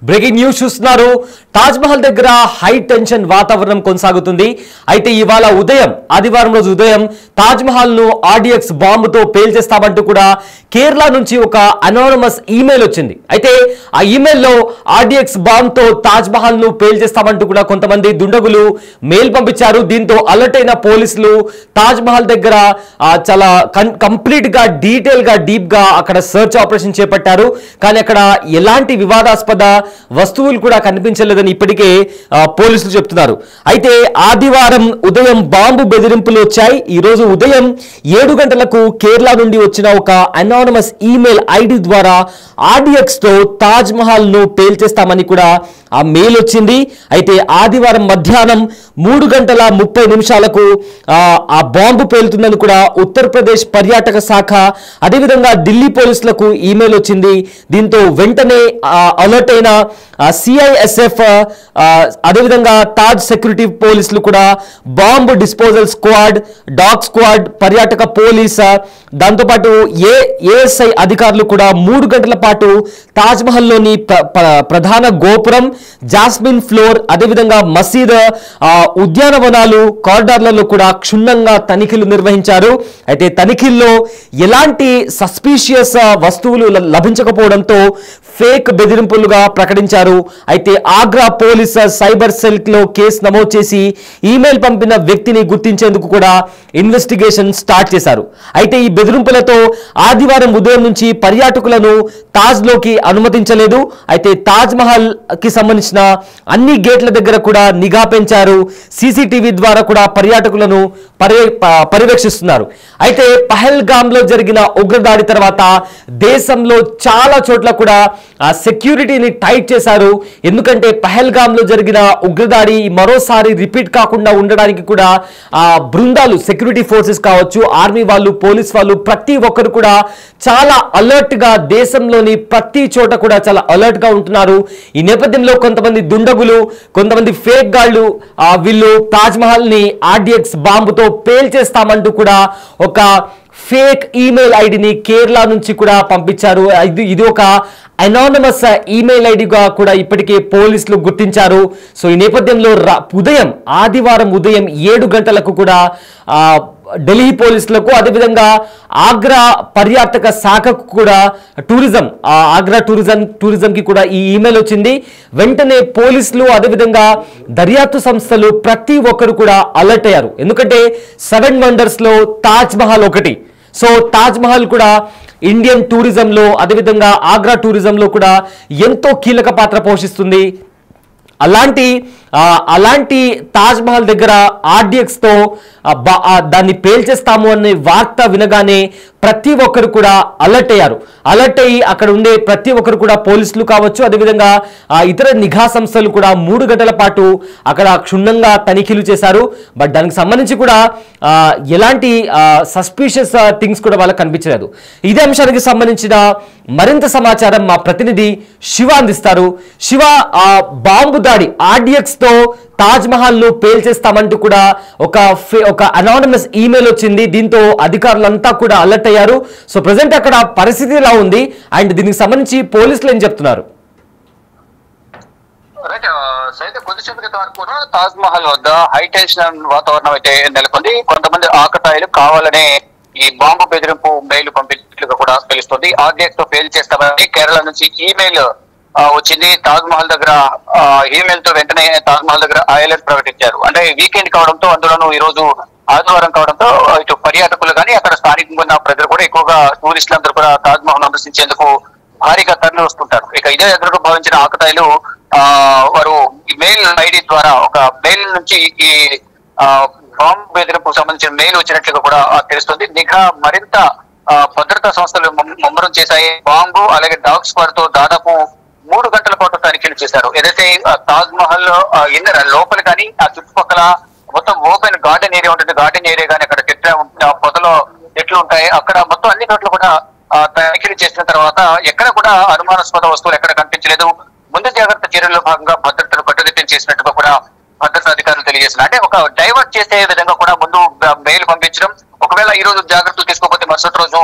Breaking news చూస్తున్నారు. తాజ్ మహల్ దగ్గర high tension వాతావరణం కొనసాగుతుంది. అయితే ఇవాళ ఉదయం ఆదివారం రోజు ఉదయం తాజ్ మహల్ ను ఆర్డీఎక్స్ బాంబుతో పేల్చేస్తామంటూ కూడా కేరళ నుంచి ఒక అనోనమస్ ఈమెయిల్ వచ్చింది. అయితే ఆ ఈమెయిల్లో ఆర్డీఎక్స్ బాంబుతో తాజ్ మహల్ ను పేల్చేస్తామంటూ కూడా కొంతమంది దుండగులు మెయిల్ పంపించారు. దీంతో అలర్ట్ అయిన పోలీసులు తాజ్ మహల్ దగ్గర చాలా కంప్లీట్ గా డీటెయిల్ గా డీప్ గా అక్కడ సర్చ్ ఆపరేషన్ చేపట్టారు. కానీ అక్కడ ఎలాంటి వివాదాస్పద వస్తువులు కూడా కనిపించలేదని ఇప్పటికే పోలీసులు చెప్తున్నారు. అయితే ఆదివారం ఉదయం బాంబు బెదిరింపులు వచ్చాయి. ఈ రోజు ఉదయం 7 గంటలకు కేరళ నుండి వచ్చిన ఒక అనోనమస్ ఈమెయిల్ ఐడి ద్వారా ఆర్డీఎక్స్ తో తాజ్ మహల్ ను పేల్చేస్తామని కూడా ఆ మెయిల్ వచ్చింది. అయితే ఆదివారం మధ్యాహ్నం 3:30 ఆ బాంబు పేలుతుందని కూడా ఉత్తరప్రదేశ్ పర్యాటక శాఖ అదేవిధంగా ఢిల్లీ పోలీసులకు ఈమెయిల్ వచ్చింది. దీంతో వెంటనే అలర్ట్ అయిన సిఐఎస్ఎఫ్ అదేవిధంగా తాజ్ సెక్యూరిటీ పోలీసులు కూడా bomb disposal squad, dog squad, పర్యాటక పోలీస్ దాంతోపాటు ఏఎస్ఐ అధికారులు కూడా 3 గంటల పాటు తాజ్ మహల్లోని ప్రధాన గోపురం, జాస్మిన్ ఫ్లోర్ అదేవిధంగా మసీద్, ఉద్యానవనాలు, కారిడార్లలో కూడా క్షుణ్ణంగా తనిఖీలు నిర్వహించారు. అయితే తనిఖీల్లో ఎలాంటి సస్పీషియస్ వస్తువులు లభించకపోవడంతో ఫేక్ బెదిరింపులుగా ప్రకటించారు. అయితే ఆగ్రా పోలీస్ సైబర్ సెల్ లో కేసు నమోదు చేసి ఈమెయిల్ పంపిన వ్యక్తిని గుర్తించేందుకు కూడా ఇన్వెస్టిగేషన్ స్టార్ట్ చేశారు. అయితే ఈ బెదిరింపులతో ఆదివారం ఉదయం నుంచి పర్యాటకులను తాజ్ లోకి అనుమతించలేదు. అయితే తాజ్ మహల్ కి సంబంధించిన అన్ని గేట్ల దగ్గర కూడా నిఘా పెంచారు. సీసీటీవీ ద్వారా కూడా పర్యాటకులను పర్యవేక్షిస్తున్నారు. అయితే పహల్గామ్ లో జరిగిన ఉగ్రదాడి తర్వాత దేశంలో చాలా చోట్ల కూడా సెక్యూరిటీని టైట్ చేశారు. ఎందుకంటే పహల్గామ్ లో జరిగిన ఉగ్రదాడి మరోసారి రిపీట్ కాకుండా ఉండడానికి కూడా బృందాలు, సెక్యూరిటీ ఫోర్సెస్ కావచ్చు, ఆర్మీ వాళ్ళు, పోలీస్ వాళ్ళు ప్రతి ఒక్కరు కూడా చాలా అలర్ట్ గా దేశంలోని ప్రతి చోట కూడా చాలా అలర్ట్ గా ఉంటున్నారు. ఈ నేపథ్యంలో కొంతమంది దుండగులు, కొంతమంది ఫేక్ గాళ్ళు వీళ్ళు తాజ్ మహల్ ని ఆర్డీఎక్స్ బాంబుతో పేల్చేస్తామంటూ కూడా ఒక ఫేక్ ఈమెయిల్ ఐడిని కేరళ నుంచి కూడా పంపించారు. ఇది ఒక అనోనమస్ ఈమెయిల్ ఐడిగా కూడా ఇప్పటికే పోలీసులు గుర్తించారు. సో ఈ నేపథ్యంలో ఆదివారం ఉదయం 7 గంటలకు కూడా ఢిల్లీ పోలీసులకు అదేవిధంగా ఆగ్రా పర్యాటక శాఖకు కూడా ఆగ్రా టూరిజం కి కూడా ఈ ఈమెయిల్ వచ్చింది. వెంటనే పోలీసులు అదేవిధంగా దర్యాప్తు సంస్థలు ప్రతి ఒక్కరు కూడా అలర్ట్ అయ్యారు. ఎందుకంటే 7 వండర్స్ లో తాజ్ మహల్ ఒకటి. సో తాజ్ మహల్ కూడా ఇండియన్ టూరిజంలో అదేవిధంగా ఆగ్రా టూరిజంలో కూడా ఎంతో కీలక పాత్ర పోషిస్తుంది. అలాంటి తాజ్ మహల్ దగ్గర ఆర్డీఎక్స్ తో దాన్ని పేల్చేస్తాము అనే వార్త వినగానే ప్రతి ఒక్కరు కూడా అలర్ట్ అయ్యి అక్కడ ఉండే ప్రతి ఒక్కరు కూడా పోలీసులు కావచ్చు అదేవిధంగా ఇతర నిఘా సంస్థలు కూడా 3 గంటల పాటు అక్కడ క్షుణ్ణంగా తనిఖీలు చేశారు. బట్ దానికి సంబంధించి కూడా ఎలాంటి సస్పీషియస్ థింగ్స్ కూడా వాళ్ళకి కనిపించలేదు. ఇదే అంశానికి సంబంధించిన మరింత సమాచారం మా ప్రతినిధి శివ అందిస్తారు. శివ, బాంబు దాడి ఆర్డీఎక్స్ తో తాజ్ మహల్ ను పేల్చేస్తామంటూ కూడా ఒక అనోనమస్ ఈమెయిల్ వచ్చింది. దీంతో అధికారులంతా కూడా అలర్ట్ అయ్యారు. సో ప్రెసెంట్ అక్కడ పరిస్థితి ఎలా ఉంది అండ్ దీనికి సంబంధించి పోలీసులు ఏం చెప్తున్నారు? కొద్దిసేపు క్రితం వరకు తాజ్ మహల్ వద్ద హై టెన్షన్ వాతావరణం అయితే నెలకొంది. కొంతమంది ఆకతాయిలు కావాలనే ఈ బాంబు బెదిరింపు మెయిల్ పంపించినట్లుగా కూడా తెలుస్తుంది. ఆర్డీఎక్స్ తో పేల్ చేస్తామని కేరళ నుంచి ఈమెయిల్ వచ్చింది. తాజ్ మహల్ దగ్గర ఈమెయిల్ తో వెంటనే తాజ్ మహల్ దగ్గర అలర్ట్ ప్రకటించారు. అంటే వీకెండ్ కావడంతో, అందులోనూ ఈ రోజు ఆదివారం కావడంతో ఇటు పర్యాటకులు కానీ అక్కడ స్థానికంగా ఉన్న ప్రజలు కూడా ఎక్కువగా టూరిస్టులందరూ కూడా తాజ్ మహల్ సందర్శించేందుకు భారీగా తరలి వస్తుంటారు. ఇక ఇదే ఎదురు భావించిన ఆకతాయిలు వారు మెయిల్ ఐడి ద్వారా ఒక మెయిల్ నుంచి ఈ బాంబు బెదిరింపుకు సంబంధించిన మెయిల్ వచ్చినట్లుగా కూడా తెలుస్తుంది. నిఘా మరింత భద్రతా సంస్థలు ముమ్మరం చేశాయి. బాంబు అలాగే డాగ్ స్క్వాడ్ తో దాదాపు 3 గంటల పాటు తనిఖీలు చేశారు. ఏదైతే తాజ్ మహల్ లోపల కానీ ఆ చుట్టుపక్కల మొత్తం ఓపెన్ గార్డెన్ ఏరియా ఉంటుంది. గార్డెన్ ఏరియా కానీ అక్కడ పొదలో చెట్లు ఉంటాయి. అక్కడ మొత్తం అన్ని చోట్ల కూడా తనిఖీలు చేసిన తర్వాత ఎక్కడ కూడా అనుమానాస్పద వస్తువులు ఎక్కడ కనిపించలేదు. ముందు జాగ్రత్త చర్యల్లో భాగంగా భద్రతను కట్టుదిట్టం చేసినట్టుగా కూడా భద్రతా అధికారులు తెలియజేస్తున్నారు. అంటే ఒక డైవర్ట్ చేసే విధంగా కూడా ముందు మెయిల్ పంపించడం, ఒకవేళ ఈ రోజు జాగ్రత్తలు తీసుకోకపోతే మరుసటి రోజు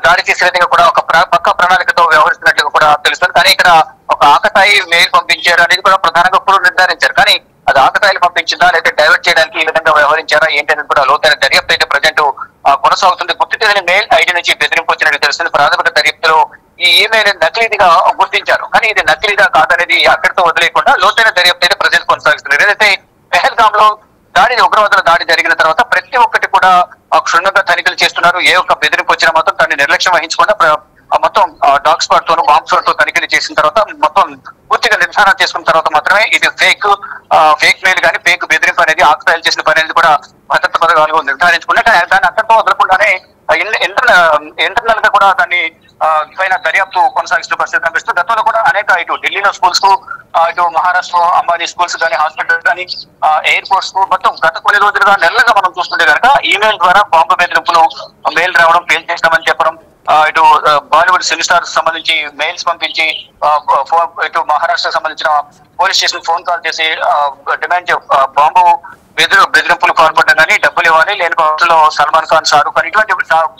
దాడి చేసే విధంగా కూడా ఒక పక్క ప్రణాళికతో వ్యవహరిస్తున్నట్లుగా కూడా తెలుస్తుంది. కానీ ఇక్కడ ఒక ఆకతాయి మెయిల్ పంపించారు అనేది కూడా ప్రధానంగా ఇప్పుడు నిర్ధారించారు. కానీ అది ఆకతాయిలు పంపించిందా లేదా డైవర్ట్ చేయడానికి ఈ విధంగా వ్యవహరించారా ఏంటి అనేది కూడా లోతైన దర్యాప్తు అయితే ప్రజెంట్ కొనసాగుతుంది. గుర్తు తెలియని మెయిల్ ఐడి నుంచి బెదిరింపు వచ్చినట్టు తెలుస్తుంది. ప్రాథమిక దర్యాప్తులో ఈ ఈమెయిల్ నకిలీదిగా గుర్తించారు. కానీ ఇది నకిలీదా కాదనేది అక్కడితో వదిలేకుండా లోతైన దర్యాప్తు అయితే ప్రజెంట్ కొనసాగిస్తున్నారు. ఏదైతే పెహల్గామ్ లో ఉగ్రవాదుల దాడి జరిగిన తర్వాత ప్రతి ఒక్కటి కూడా క్షుణ్ణంగా తనిఖీలు చేస్తున్నారు. ఏ ఒక్క బెదిరింపు వచ్చినా మాత్రం దాన్ని నిర్లక్ష్యం వహించకుండా మొత్తం డాగ్ స్క్వాడ్ తోను బాంబ్ స్క్వాడ్ తో తనిఖీలు చేసిన తర్వాత మొత్తం పూర్తిగా నిర్ధారణ చేసుకున్న తర్వాత మాత్రమే ఇది ఫేక్ మెయిల్ కానీ ఫేక్ బెదిరింపు అనేది ఆక్రయాలు చేసిన పని అనేది కూడా భద్రతా పథకాలు నిర్ధారించుకున్నా. దాన్ని అక్కడితో వదలకుండానే ఇంటర్నల్ గా కూడా దాన్ని పైన దర్యాప్తు కొనసాగిస్తున్న పరిస్థితి కనిపిస్తుంది. గతంలో కూడా అనేక ఇటు ఢిల్లీలో స్కూల్స్ కు ఇటు మహారాష్ట్ర అంబానీ స్కూల్స్ కానీ హాస్పిటల్స్ కానీ ఎయిర్పోర్ట్స్ కు మొత్తం గత కొన్ని రోజులుగా నెలలుగా మనం చూస్తుంటే కనుక ఈమెయిల్ ద్వారా బాంబు బెదిరింపులు మెయిల్ రావడం పేల్ చేస్తామని చెప్పడం, ఇటు బాలీవుడ్ సినీ స్టార్స్ సంబంధించి మెయిల్స్ పంపించి ఇటు మహారాష్ట్రకు సంబంధించిన పోలీస్ స్టేషన్ ఫోన్ కాల్ చేసి డిమాండ్ బాంబు బెదిరింపులు పాల్పడ్డం కానీ డబ్బులు ఇవ్వాలి లేని పక్షంలో సల్మాన్ ఖాన్, షారూక్ ఖాన్ ఇటువంటి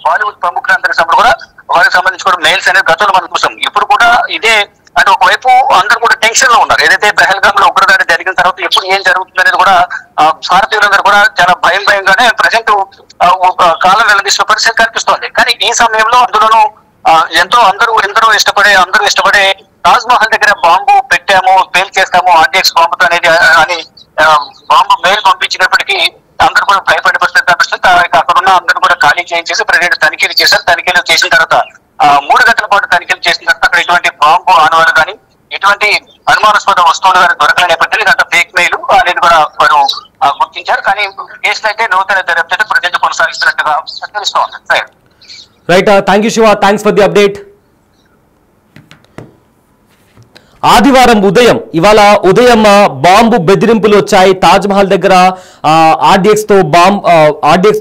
బాలీవుడ్ ప్రముఖులందరి కూడా వారికి సంబంధించి కూడా మెయిల్స్ అనేది గతంలో మనం చూసాం. ఇప్పుడు కూడా ఇదే అంటే ఒకవైపు అందరూ కూడా టెన్షన్ లో ఉన్నారు. ఏదైతే పెహల్గామ్ లో ఉగ్రదాడి జరిగిన తర్వాత ఎప్పుడు ఏం జరుగుతుంది అనేది కూడా భారతీయులందరూ కూడా చాలా భయంగానే ప్రజెంట్ కాలం వెల్లదీసిన పరిస్థితి కనిపిస్తోంది. కానీ ఈ సమయంలో అందులోనూ ఎందరో ఇష్టపడే తాజ్ మహల్ దగ్గర బాంబు పెట్టాము పేల్ చేస్తాము ఆర్టీఎక్స్ బాంబుతో అనేది అని బాంబు మెయిల్ పంపించినప్పటికీ అందరూ కూడా భయపడే పరిస్థితి కనిపిస్తుంది. అక్కడున్న అందరూ కూడా ఖాళీ చేయించేసి ప్రజెంట్ తనిఖీలు చేశారు. తనిఖీలు చేసిన తర్వాత 3 గంటల పాటు తనిఖీలు చేసిన తర్వాత అక్కడ ఎటువంటి బాంబు ఆనవాళ్ళు కానీ ఎటువంటి అనుమానాస్పద వస్తువులు కానీ దొరకని నేపథ్యంలో ఇదంతా ఫేక్ మెయిల్ అనేది కూడా వారు గుర్తించారు. కానీ కేసులు అయితే నూతన దర్యాప్తు ప్రజెంట్ కొనసాగిస్తున్నట్టుగా తెలుస్తోంది. Right, thank you Shiva, thanks for the update. ఆదివారం ఇవాళ ఉదయం బాంబు బెదిరింపులు వచ్చాయి. తాజ్ మహల్ దగ్గర ఆర్డీఎక్స్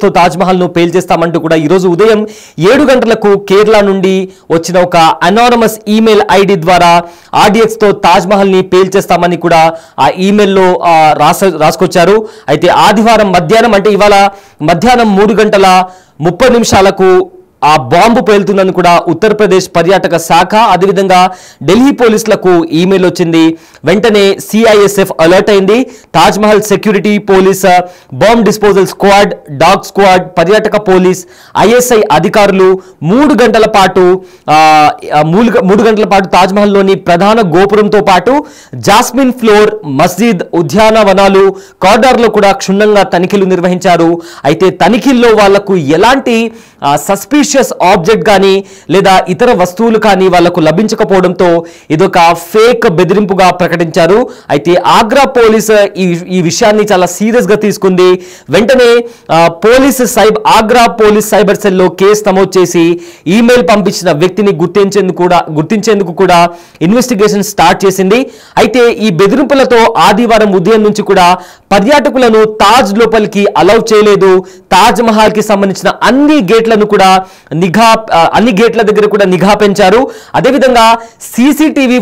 తో తాజ్ మహల్ ను పేల్చేస్తామంటూ కూడా ఈరోజు ఉదయం 7 గంటలకు కేరళ నుండి వచ్చిన ఒక అనానమస్ ఈమెయిల్ ఐడి ద్వారా ఆర్డీఎక్స్ తో తాజ్ మహల్ ని పేల్చేస్తామని కూడా ఆ ఈమెయిల్లో రాసుకొచ్చారు. అయితే ఆదివారం మధ్యాహ్నం అంటే ఇవాళ మధ్యాహ్నం 3:30 ఆ బాంబు పేలుతుందని కూడా ఉత్తరప్రదేశ్ పర్యాటక శాఖ అదేవిధంగా ఢిల్లీ పోలీసులకు ఈమెయిల్ వచ్చింది. వెంటనే సిఐఎస్ఎఫ్ అలర్ట్ అయింది. Taj Mahal security police, bomb disposal squad, dog squad, పర్యాటక పోలీస్, ఐఎస్ఐ అధికారులు 3 గంటల పాటు తాజ్ మహల్లోని ప్రధాన గోపురంతో పాటు జాస్మిన్ ఫ్లోర్, మస్జిద్, ఉద్యానవనాలు, కారిడార్లో కూడా క్షుణ్ణంగా తనిఖీలు నిర్వహించారు. అయితే తనిఖీల్లో వాళ్లకు ఎలాంటి సస్పీషియస్ ఆబ్జెక్ట్ కానీ లేదా ఇతర వస్తువులు కానీ వాళ్లకు లభించకపోవడంతో ఇదొక ఫేక్ బెదిరింపుగా ప్రకటించారు. అయితే ఆగ్రా పోలీస్ ఈ విషయాన్ని చాలా సీరియస్ గా తీసుకుంది. వెంటనే ఆగ్రా పోలీస్ సైబర్ సెల్లో కేసు నమోదు చేసి ఈమెయిల్ పంపించిన వ్యక్తిని గుర్తించేందుకు కూడా ఇన్వెస్టిగేషన్ స్టార్ట్ చేసింది. అయితే ఈ బెదిరింపులతో ఆదివారం ఉదయం నుంచి కూడా పర్యాటకులను తాజ్ లోపలికి అలౌ చేయలేదు. తాజ్ మహల్ కి సంబంధించిన అన్ని గేట్ల దగ్గర కూడా నిఘా పెంచారు. అదేవిధంగా సీసీటీవీ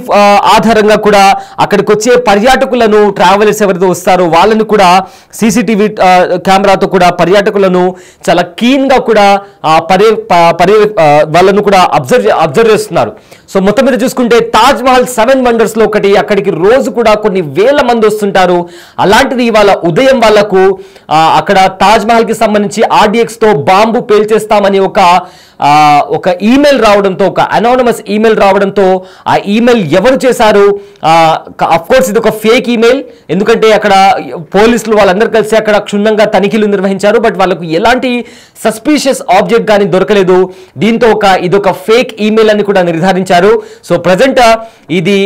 ఆధారంగా కూడా అక్కడికి వచ్చే పర్యాటకులను, ట్రావెలర్స్ ఎవరైతే వస్తారో వాళ్ళను కూడా సీసీటీవీ కెమెరాతో కూడా పర్యాటకులను చాలా కీన్ గా కూడా వాళ్ళను కూడా అబ్జర్వ్ చేస్తున్నారు. సో మొత్తం మీద చూసుకుంటే తాజ్ మహల్ 7 వండర్స్ లో ఒకటి. అక్కడికి రోజు కూడా కొన్ని వేల మంది వస్తుంటారు. అలాంటిది ఇవాళ ఉదయం వాళ్లకు అక్కడ తాజ్ మహల్ కి సంబంధించి ఆర్డీఎక్స్ తో బాంబు పేల్చేస్తామని ఒక ఈమెయిల్ రావడంతో, ఒక అనోనమస్ ఈమెయిల్ రావడంతో ఆ ఈమెయిల్ ఎవరు చేశారు? అఫ్ కోర్స్ ఇది ఒక ఫేక్ ఈమెయిల్. ఎందుకంటే అక్కడ పోలీసులు వాళ్ళందరూ కలిసి అక్కడ క్షుణ్ణంగా తనిఖీలు నిర్వహించారు. బట్ వాళ్ళకు ఎలాంటి సస్పీషియస్ ఆబ్జెక్ట్ కానీ దొరకలేదు. దీంతో ఇదొక ఫేక్ ఈమెయిల్ అని కూడా నిర్ధారించారు. సో ప్రజెంట్ ఇది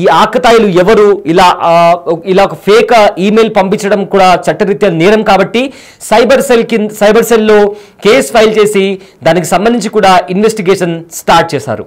ఈ ఆకతాయిలు ఎవరు ఇలా ఒక ఫేక్ ఈమెయిల్ పంపించడం కూడా చట్టరీత్యా నేరం కాబట్టి సైబర్ సెల్లో కేసు ఫైల్ చేసి దానికి సంబంధించి కూడా ఇన్వెస్టిగేషన్ స్టార్ట్ చేశారు.